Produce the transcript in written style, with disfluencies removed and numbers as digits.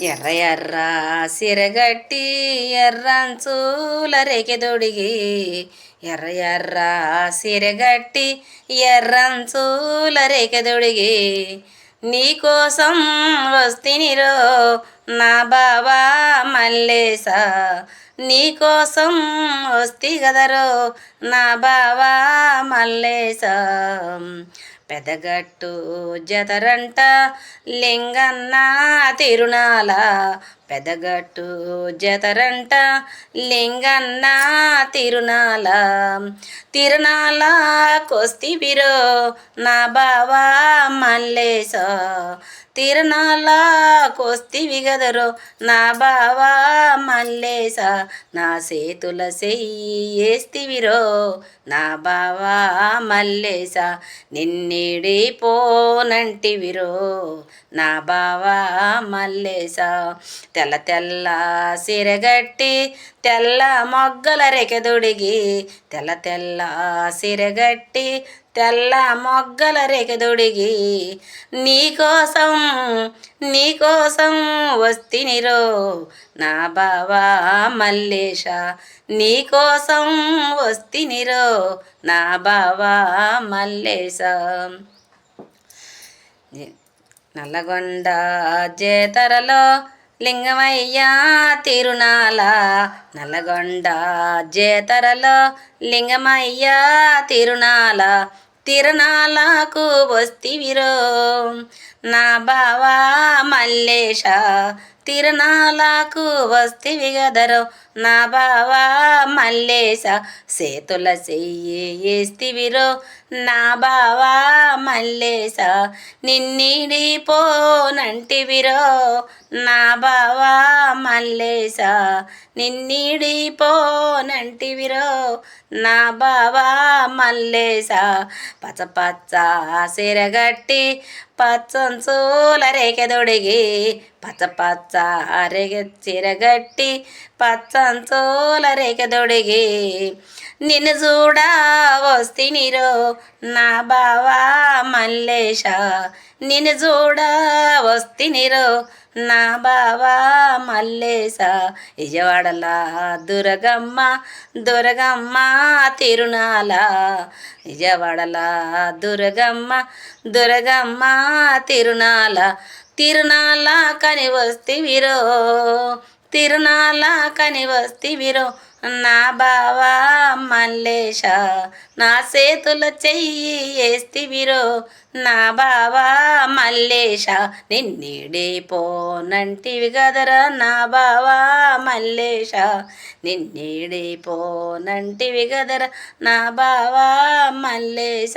ఎర్ర ఎర్ర సిరగట్టి ఎర్రంచూల రేకెదొడిగి ఎర్ర ఎర్ర సిరగట్టి ఎర్రంచూల రేకెదొడిగి నీకోసం వస్తినిరో నా బావా మల్లేశ నీకోసం వస్తి గదరో నా బావా మల్లేశ పెదగట్టు జతరంట లింగన్న తిరునాల పెదగట్టు జతరంట లింగన్న తిరునాల తిరునాల కొస్తివిరో నా బావా మల్లేశ తిరునాల కొస్తివి గదరో నా బావా మల్లేశ నా చేతుల చెయ్యేస్తివిరో నా బావా మల్లేశ నిన్నిడిపోనంటివిరో నా బావా మల్లేశ తెల్ల తెల్ల సిరగట్టి తెల్ల మొగ్గల రేకెదొడిగి తెల్ల తెల్ల సిరగట్టి తెల్ల మొగ్గల రేకెదొడిగి నీకోసం నీకోసం వస్తినిరో నా బావా మల్లేశ నీకోసం వస్తినిరో నా బావా మల్లేశ నల్లగొండ జాతరలో లింగమయ్య తిరునాల నల్లగొండ జాతరలో లింగమయ్య తిరునాల తిరునాలకు వస్తివిరో నా బావా మల్లేశ తిరునాలకు వస్తివి గదరో నా బావా మల్లేశ చేతుల చెయ్యేస్తివిరో నా బావా మల్లేశ నిన్నిడిపోనంటివిరో నా బావా మల్లేశ నిన్నిడిపోనంటివిరో నా బావా మల్లేశ పచ్చ పచ్చ సిరగట్టి పచ్చంచూల రేకెదొడిగి పచ్చ పచ్చ సిరగట్టి పచ్చంచూల రేకెదొడిగి నిన్ను చూడ వస్తినిరో నా బావా మల్లేశ నిన్ను చూడ వస్తినిరో నా బావా మల్లేశ విజయవాడల దుర్గమ్మ దుర్గమ్మ తిరునాల విజయవాడల దుర్గమ్మ దుర్గమ్మ తిరునాల తిరునాల కని వస్తివిరో తిరునాల కని వస్తివిరో నా బావా మల్లేశ నా చేతుల చెయ్యేస్తివిరో నా బావా మల్లేశ నిన్నిడిపోనంటివి గదరా నా బావా మల్లేశ నిన్నిడిపోనంటివి గదరా నా బావా మల్లేశ